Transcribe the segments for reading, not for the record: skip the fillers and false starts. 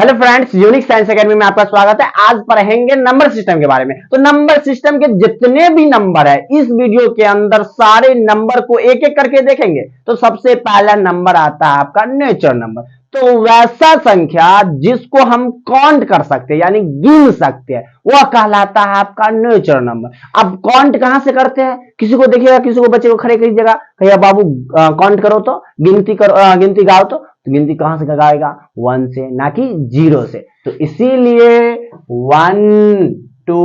Hello friends, unique science academy में आपका स्वागत है। आज पढ़ेंगे नंबर सिस्टम के बारे में। तो नंबर सिस्टम के जितने भी नंबर है इस वीडियो के अंदर सारे नंबर को एक एक करके देखेंगे। तो सबसे पहला नंबर आता है आपका नेचुरल नंबर। तो वैसा संख्या जिसको हम काउंट कर सकते हैं यानी गिन सकते हैं वह कहलाता है आपका नेचुरल नंबर। अब काउंट कहां से करते हैं? किसी को देखिएगा, किसी को बच्चे को खड़े कीजिएगा, भैया बाबू काउंट करो तो गिनती करो, गिनती गाओ तो गिनती कहां से गाएगा? 1 से, ना कि 0 से। तो इसीलिए 1 2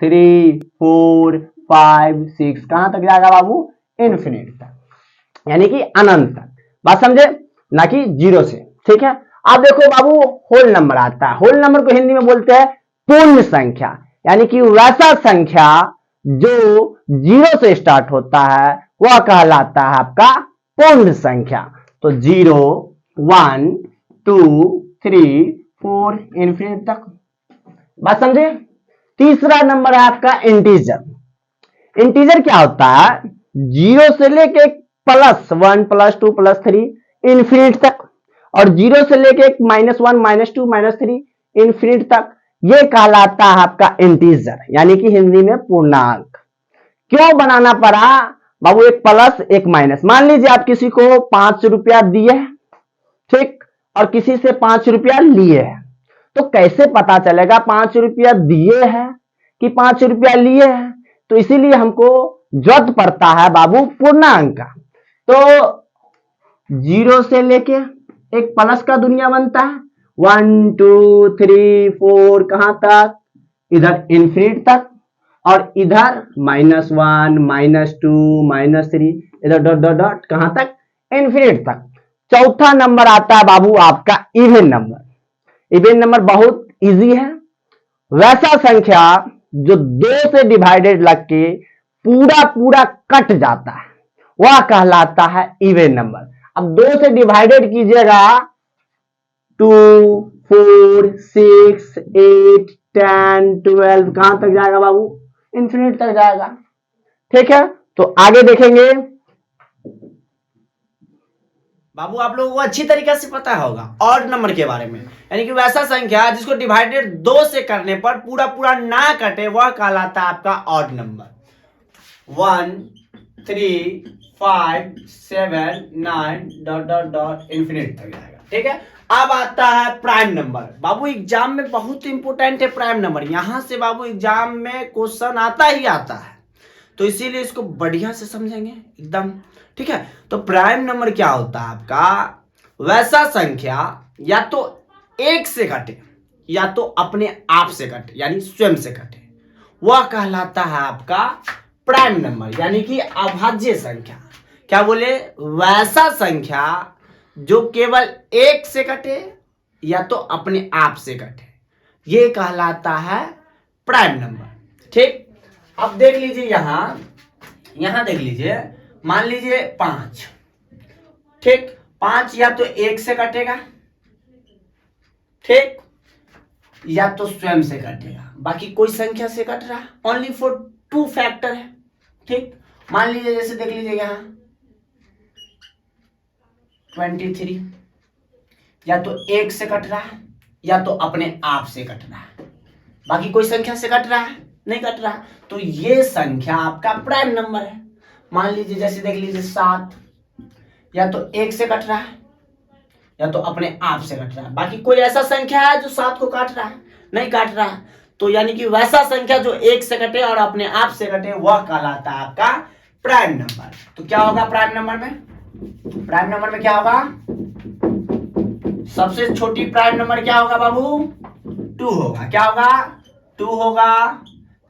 3 4 5 6 कहां तक जाएगा बाबू? इन्फिनिट तक, यानी कि अनंत तक। बात समझे? ना कि 0 से। ठीक है। अब देखो बाबू, होल नंबर आता है। होल नंबर को हिंदी में बोलते हैं पूर्ण संख्या, यानी कि वैसा संख्या जो 0 से स्टार्ट होता है वह कहलाता है आपका पूर्ण संख्या। तो 0 1 2 3 4 इन्फिनिट तक। बात समझे? तीसरा नंबर है आपका इंटीजर। इंटीजर क्या होता है? 0 से लेके +1 +2 +3 इन्फिनिट तक, और 0 से लेके -1 -2 -3 इन्फिनिट तक। ये कहलाता है आपका इंटीजर, यानी कि हिंदी में पूर्णांक। क्यों बनाना पड़ा बाबू? एक प्लस एक माइनस। मान लीजिए आप किसी को 5 रुपया दिए, ठीक, और किसी से 5 रुपया लिए हैं, तो कैसे पता चलेगा 5 रुपया दिए हैं कि 5 रुपया लिए हैं? तो इसीलिए हमको जरूरत पड़ता है बाबू पूर्णांक का। तो 0 से लेके एक प्लस का दुनिया बनता है, 1 2 3 4 कहां तक? इधर इन्फिनिट तक, और इधर -1 -2 -3 इधर डॉट डॉट डॉट कहां तक? इन्फिनिट तक। चौथा नंबर आता है बाबू आपका इवन नंबर। इवन नंबर बहुत इजी है। वैसा संख्या जो 2 से डिवाइडेड लग के पूरा पूरा कट जाता है वह कहलाता है इवन नंबर। अब 2 से डिवाइडेड कीजिएगा, 2 4 6 8 10 12 कहां तक जाएगा बाबू? इन्फिनिट तक जाएगा। ठीक है। तो आगे देखेंगे बाबू, आप लोगों को अच्छी तरीके से पता होगा ऑड नंबर के बारे में, यानी कि वैसा संख्या जिसको डिवाइडेड 2 से करने पर पूरा पूरा ना कटे वह कहलाता है आपका odd number. 1 3 5 7 9 dot dot dot infinite तक जाएगा। ठीक है। अब आता है प्राइम नंबर। बाबू एग्जाम में बहुत इंपोर्टेंट है प्राइम नंबर। यहां से बाबू एग्जाम में क्वेश्चन आता ही आता है, तो इसीलिए इसको बढ़िया से समझेंगे एकदम। ठीक है। तो प्राइम नंबर क्या होता है आपका? वैसा संख्या या तो 1 से घटे या तो अपने आप से घटे, यानी स्वयं से घटे, वह कहलाता है आपका प्राइम नंबर, यानी कि अभाज्य संख्या। क्या बोले? वैसा संख्या जो केवल 1 से घटे या तो अपने आप से घटे, यह कहलाता है प्राइम नंबर। ठीक। अब देख लीजिए, यहां देख लीजिए, मान लीजिए 5। ठीक। 5 या तो 1 से कटेगा, ठीक, या तो स्वयं से कटेगा। बाकी कोई संख्या से कट रहा, ओनली फॉर 2 फैक्टर है। ठीक। मान लीजिए, जैसे देख लीजिए यहां 23, या तो 1 से कट रहा है या तो अपने आप से कट रहा है। बाकी कोई संख्या से कट रहा है? नहीं कट रहा। तो ये संख्या आपका प्राइम नंबर है। मान लीजिए, जैसे देख लीजिए 7, या तो 1 से कट रहा है या तो अपने आप से कट रहा है। बाकी कोई ऐसा संख्या है जो 7 को काट रहा है? नहीं काट रहा। तो यानी कि वैसा संख्या जो 1 से कटे और अपने आप से कटे वह कहलाता है आपका प्राइम नंबर। तो क्या होगा प्राइम नंबर में? प्राइम नंबर में क्या होगा? सबसे छोटी प्राइम नंबर क्या होगा बाबू? 2 होगा। क्या होगा? 2 होगा,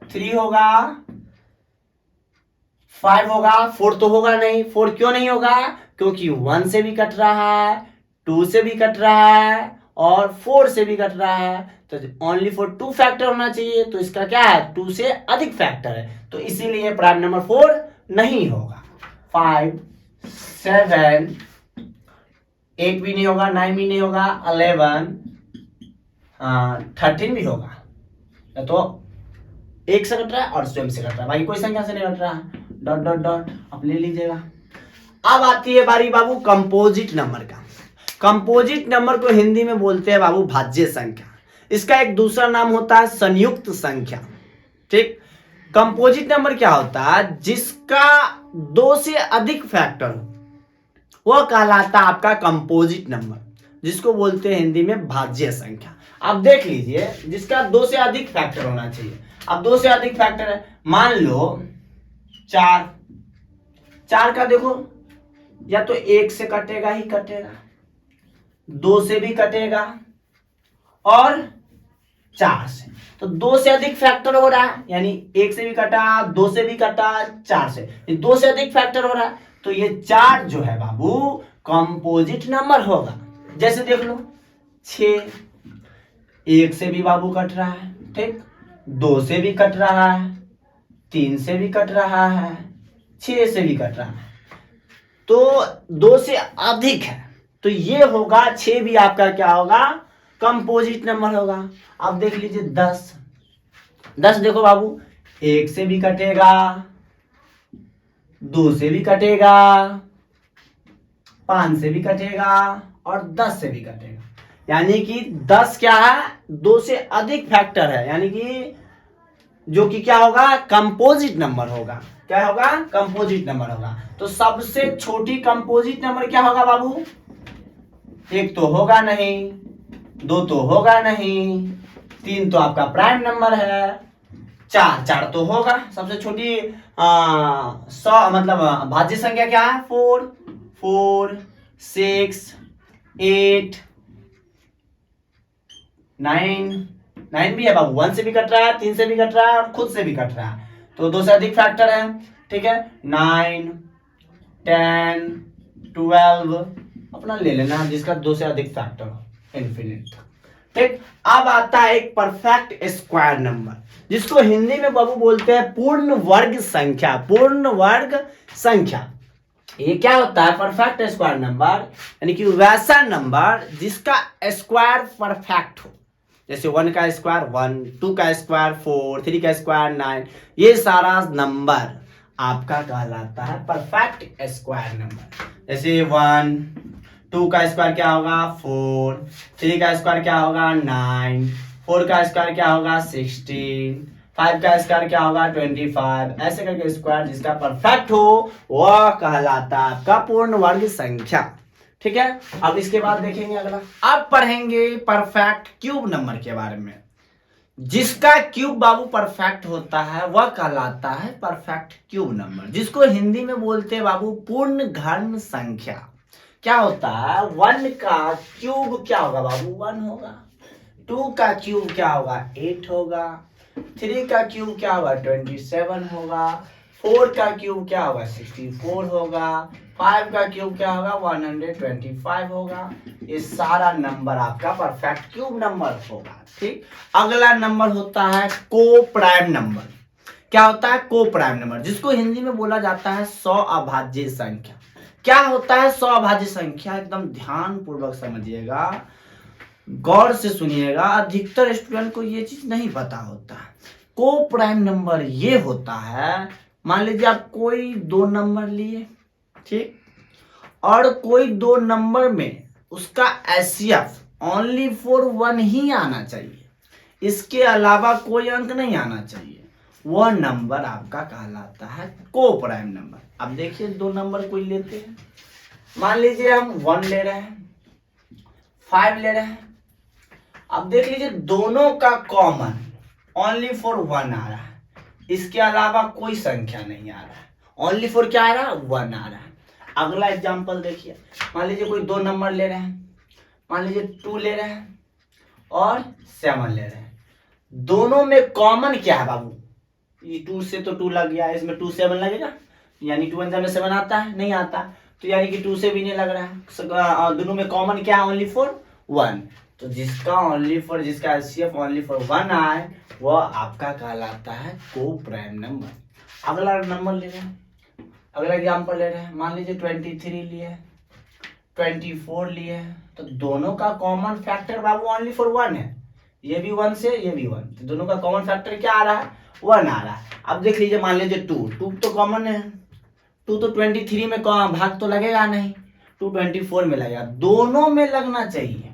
3 होगा, 5 होगा, 4 तो होगा नहीं। 4 क्यों नहीं होगा? क्योंकि 1 से भी कट रहा है, 2 से भी कट रहा है और 4 से भी कट रहा है। तो ओनली फॉर 2 फैक्टर होना चाहिए। तो इसका क्या है? 2 से अधिक फैक्टर है, तो इसीलिए प्राइम नंबर 4 नहीं होगा। 5 7 8 भी नहीं होगा, 9 भी नहीं होगा, 11 13 भी होगा। तो 1 से कट रहा है और स्वयं से कट रहा है, भाई कोई संख्या से नहीं कट रहा है। डॉट डॉट डॉट आप ले लीजिएगा। अब आती है बारी बाबू कंपोजिट नंबर का। कंपोजिट नंबर को हिंदी में बोलते हैं बाबू भाज्य संख्या। इसका एक दूसरा नाम होता है संयुक्त संख्या। ठीक, कंपोजिट नंबर क्या होता है? जिसका 2 से अधिक फैक्टर हो वह कहलाता है आपका कंपोजिट नंबर, जिसको बोलते हैं हिंदी में भाज्य संख्या। आप देख लीजिए, जिसका 2 से अधिक फैक्टर होना चाहिए। अब 2 से अधिक फैक्टर है, मान लो 4 का देखो, या तो 1 से कटेगा ही कटेगा, 2 से भी कटेगा और 4 से। तो 2 से अधिक फैक्टर हो रहा है, यानी 1 से भी कटा, 2 से भी कटा, 4 से, 2 से अधिक फैक्टर हो रहा है, तो ये 4 जो है बाबू कंपोजिट नंबर होगा। जैसे देख लो 6, 1 से भी बाबू कट रहा है, ठीक, 2 से भी कट रहा है, 3 से भी कट रहा है, 6 से भी कट रहा है, तो 2 से अधिक है, तो ये होगा 6 भी आपका क्या होगा? कंपोजिट नंबर होगा। अब देख लीजिए 10 देखो बाबू, 1 से भी कटेगा, 2 से भी कटेगा, 5 से भी कटेगा और 10 से भी कटेगा। यानी कि 10 क्या है? 2 से अधिक फैक्टर है, यानी कि जो कि क्या होगा? कंपोजिट नंबर होगा। क्या होगा? कंपोजिट नंबर होगा। तो सबसे छोटी कंपोजिट नंबर क्या होगा बाबू? 1 तो होगा नहीं, 2 तो होगा नहीं, 3 तो आपका प्राइम नंबर है, 4 तो होगा। सबसे छोटी 100 मतलब भाज्य संख्या क्या है? 4, 6, 8, 9 भी है बाबू, 1 से भी कट रहा है, 3 से भी कट रहा है और खुद से भी कट रहा है, तो 2 से अधिक फैक्टर है। ठीक है, 9, 10, 12 अपना ले लेना जिसका 2 से अधिक फैक्टर हो, इन्फिनिट। ठीक, अब आता है एक परफेक्ट स्क्वायर नंबर, जिसको हिंदी में बाबू बोलते हैं पूर्ण वर्ग संख्या। पूर्ण वर्ग संख्या ये क्या होता है? परफेक्ट स्क्वायर नंबर, यानी कि वैसा नंबर जिसका स्क्वायर परफेक्ट हो। जैसे 1 का स्क्वायर 1, 2 का स्क्वायर 4, 3 का स्क्वायर 9, ये सारा नंबर आपका कहलाता है परफेक्ट स्क्वायर नंबर। जैसे 1, 2 का स्क्वायर क्या होगा? 4, 3 का स्क्वायर क्या होगा? 9, 4 का स्क्वायर क्या होगा? 16, 5 का स्क्वायर क्या होगा? 25। ऐसे करके स्क्वायर जिसका परफेक्ट हो वह कहलाता है आपका पूर्ण वर्ग संख्या। ठीक है, अब इसके बाद देखेंगे अगला। अब पढ़ेंगे परफेक्ट क्यूब नंबर के बारे में। जिसका क्यूब बाबू परफेक्ट होता है वह कहलाता है परफेक्ट क्यूब नंबर, जिसको हिंदी में बोलते हैं बाबू पूर्ण घन संख्या। क्या होता है? 1 का क्यूब क्या होगा बाबू? 1 होगा। 2 का क्यूब क्या होगा? 8 होगा। 3 का क्यूब क्या होगा? 27 होगा। 4 का क्यूब क्या होगा? 64 होगा। 5 का क्यूब क्या होगा? 125 होगा। ये सारा नंबर आपका परफेक्ट क्यूब नंबर होगा। ठीक, अगला नंबर होता है को प्राइम नंबर। क्या होता है? को प्राइम नंबर, जिसको हिंदी में बोला जाता है 100 अभाज्य संख्या। क्या होता है 100 अभाज्य संख्या? एकदम ध्यान पूर्वक समझिएगा, गौर से सुनिएगा, अधिकतर स्टूडेंट को ये चीज नहीं पता होता। को प्राइम नंबर ये होता है, मान लीजिए आप कोई 2 नंबर लिए, ठीक, और कोई 2 नंबर में उसका एचसीएफ ओनली फॉर 1 ही आना चाहिए, इसके अलावा कोई अंक नहीं आना चाहिए, वह नंबर आपका कहलाता है को प्राइम नंबर। अब देखिए 2 नंबर कोई लेते हैं, मान लीजिए हम 1 ले रहे हैं, 5 ले रहे हैं। अब देख लीजिए दोनों का कॉमन ओनली फॉर 1 आ रहा है, इसके अलावा कोई संख्या नहीं आ रहा है, ओनली फॉर क्या आ रहा है? 1 आ रहा है। अगला एग्जांपल देखिए, मान लीजिए कोई 2 नंबर ले रहे हैं, मान लीजिए 2 ले रहे हैं और 7 ले रहे हैं। दोनों में कॉमन क्या है बाबू? ये 2 से तो 2 लग गया, इसमें 2 7 लगेगा, यानी 2 में 7 आता है? नहीं आता, तो यानी कि 2 से भी नहीं लग रहा है। दोनों में कॉमन क्या है? Only for 1। तो जिसका ओनली फॉर, जिसका एचसीएफ ओनली फॉर 1 आए वह आपका कहलाता है को प्राइम नंबर। अगला नंबर ले रहे हैं, अगला एग्जांपल ले रहे हैं, मान लीजिए 23 लिए, 24 लिए, तो दोनों का common factor Babu only for 1 है, ये भी 1 से ये भी 1, तो दोनों का कॉमन फैक्टर क्या आ रहा है? 1 आ रहा है। अब देख लीजिए, मान लीजिए 2 तो कॉमन है, 2 तो 23 में भाग तो लगेगा नहीं, 224 में लगेगा, दोनों में लगना चाहिए।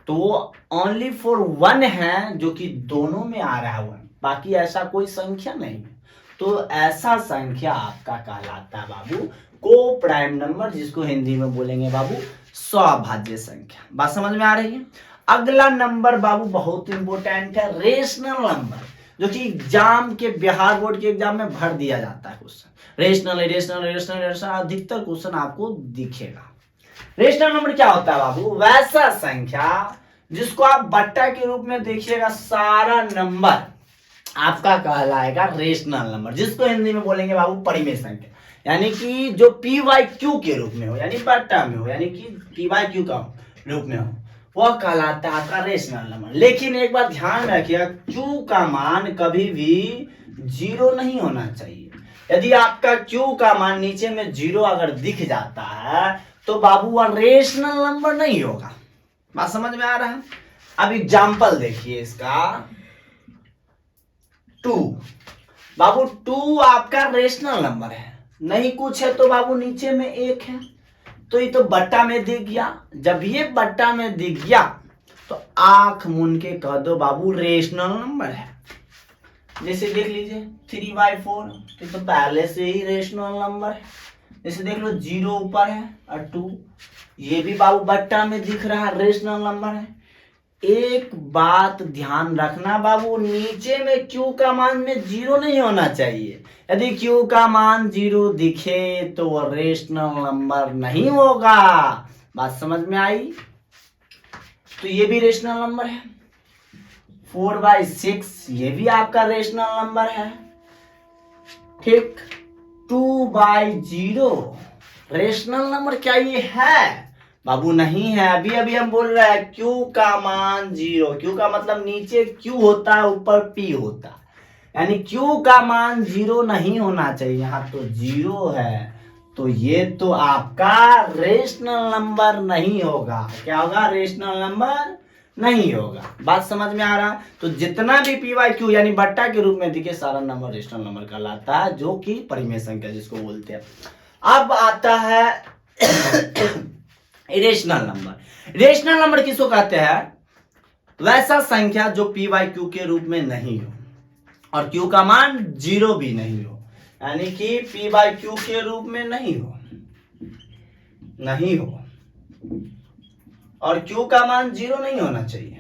तो ओनली फॉर 1 है जो कि दोनों में आ रहा है 1, बाकी ऐसा कोई संख्या नहीं है। तो ऐसा संख्या आपका कहलाता है बाबू को प्राइम नंबर, जिसको हिंदी में बोलेंगे बाबू सौभाज्य संख्या। बात समझ में आ रही है। अगला नंबर बाबू बहुत इंपॉर्टेंट है, रेशनल नंबर, जो कि एग्जाम के बिहार बोर्ड के एग्जाम में भर दिया जाता है question. Rational rational rational rational अधिकतर क्वेश्चन आपको दिखेगा। रेशनल नंबर क्या होता है बाबू? वैसा संख्या जिसको आप बट्टा के रूप में देखिएगा, सारा नंबर आपका कहलाएगा रेशनल नंबर, जिसको हिंदी में बोलेंगे बाबू परिमेय संख्या। यानी कि जो पी वाई क्यू के रूप में हो, यानी बट्टा में हो, यानी कि पी वाई क्यू का रूप में हो, वह कहलाता है आपका रेशनल नंबर। लेकिन एक बात ध्यान रखिएगा, क्यू का मान कभी भी 0 नहीं होना चाहिए। यदि आपका क्यू का मान नीचे में 0 अगर दिख जाता है तो बाबू वह रेशनल नंबर नहीं होगा। बात समझ में आ रहा है। अब एग्जाम्पल देखिए इसका, 2 बाबू 2 आपका रेशनल नंबर है, नहीं कुछ है तो बाबू नीचे में 1 है, तो ये तो बट्टा में दिख गया। जब ये बट्टा में दिख गया तो आंख मूंद के कह दो बाबू रेशनल नंबर है। जैसे देख लीजिए 3/4, तो पहले से ही रेशनल नंबर है। जैसे देख लो 0 ऊपर है और 2, ये भी बाबू बट्टा में दिख रहा है, रेशनल नंबर है। एक बात ध्यान रखना बाबू, नीचे में क्यू का मान में 0 नहीं होना चाहिए। यदि क्यू का मान 0 दिखे तो वो रेशनल नंबर नहीं होगा। बात समझ में आई। तो ये भी रेशनल नंबर है। 4/6 ये भी आपका रेशनल नंबर है। ठीक, 2/0 रेशनल नंबर क्या ये है? बाबू नहीं है। अभी अभी हम बोल रहे हैं क्यू का मान 0, क्यू का मतलब नीचे क्यू होता है ऊपर पी होता है, यानी क्यू का मान 0 नहीं होना चाहिए। यहाँ तो 0 है, तो ये तो आपका रेशनल नंबर नहीं होगा। क्या होगा? रेशनल नंबर नहीं होगा। बात समझ में आ रहा है। तो जितना भी पी वाई क्यू यानी बट्टा के रूप में दिखे सारा नंबर रेशनल नंबर कहलाता है, जो कि परिमेय संख्या जिसको बोलते हैं। अब आता है इरेशनल नंबर। रेशनल नंबर किसको कहते हैं? वैसा संख्या जो पी वाई क्यू के रूप में नहीं हो और क्यू का मान 0 भी नहीं हो, यानी कि पी वाई क्यू के रूप में नहीं हो और क्यू का मान 0 नहीं होना चाहिए,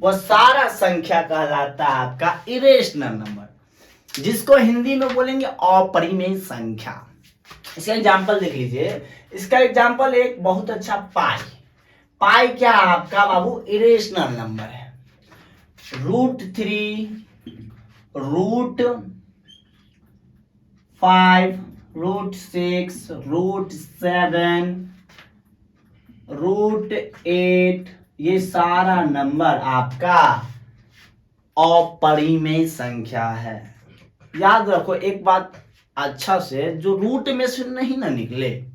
वह सारा संख्या कहलाता है आपका इरेशनल नंबर, जिसको हिंदी में बोलेंगे अपरिमेय संख्या। इसका एग्जाम्पल देख लीजिए। इसका एग्जाम्पल एक बहुत अच्छा पाई क्या आपका बाबू? इरेशनल नंबर है। √3, √5, √6, √7, √8 ये सारा नंबर आपका अपरिमेय संख्या है। याद रखो एक बात अच्छा से, जो रूट में से नहीं ना निकले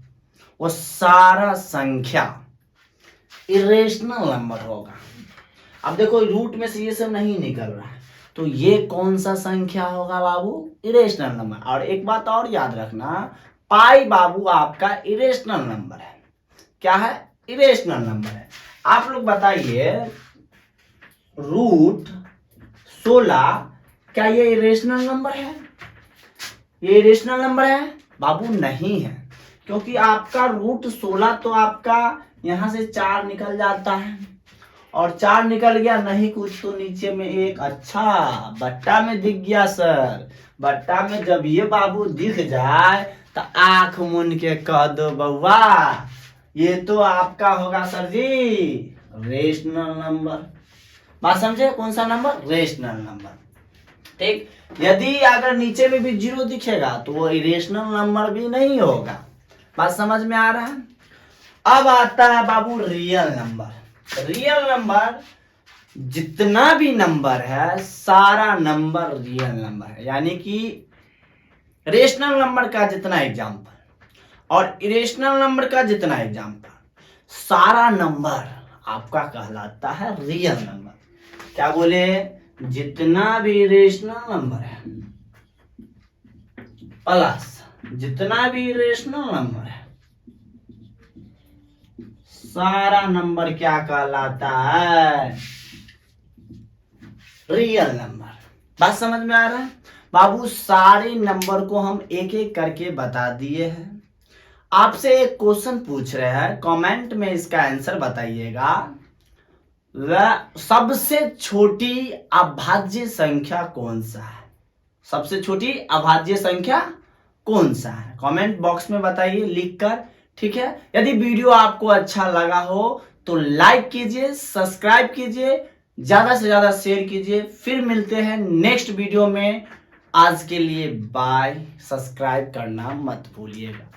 वो सारा संख्या इरेशनल नंबर होगा। अब देखो रूट में से ये सब नहीं निकल रहा है, तो ये कौन सा संख्या होगा बाबू? Irrational number. और एक बात और याद रखना, पाई बाबू आपका इरेशनल नंबर है। क्या है? इरेशनल नंबर है। आप लोग बताइए, √16 क्या ये इरेशनल नंबर है? ये इरेशनल नंबर है? बाबू नहीं है, क्योंकि आपका √16 तो आपका यहां से 4 निकल जाता है, और 4 निकल गया नहीं कुछ तो नीचे में 1। अच्छा, बट्टा में दिख गया सर। बट्टा में जब ये बाबू दिख जाए तो आंख मूंद के कह दो बउआ ये तो आपका होगा सर जी रेशनल नंबर। बात समझे? कौन सा नंबर? Rational number. ठीक, यदि अगर नीचे में भी 0 दिखेगा तो वो इरेशनल नंबर भी नहीं होगा। बात समझ में आ रहा है। अब आता है बाबू रियल नंबर। रियल नंबर जितना भी नंबर है सारा नंबर रियल नंबर है, यानी कि रेशनल नंबर का जितना एग्जाम्पल और इरेशनल नंबर का जितना एग्जाम्पल, सारा नंबर आपका कहलाता है रियल नंबर। क्या बोले? जितना भी रेशनल नंबर है प्लस जितना भी रेशनल नंबर है सारा नंबर क्या कहलाता है? Real number. बात समझ में आ रहा है बाबू? सारे नंबर को हम एक एक करके बता दिए हैं। आपसे एक क्वेश्चन पूछ रहे हैं, कमेंट में इसका आंसर बताइएगा। वह सबसे छोटी अभाज्य संख्या कौन सा है? सबसे छोटी अभाज्य संख्या कौन सा है? कमेंट बॉक्स में बताइए लिखकर, ठीक है। यदि वीडियो आपको अच्छा लगा हो तो लाइक कीजिए, सब्सक्राइब कीजिए, ज्यादा से ज्यादा शेयर कीजिए। फिर मिलते हैं नेक्स्ट वीडियो में। आज के लिए बाय। सब्सक्राइब करना मत भूलिएगा।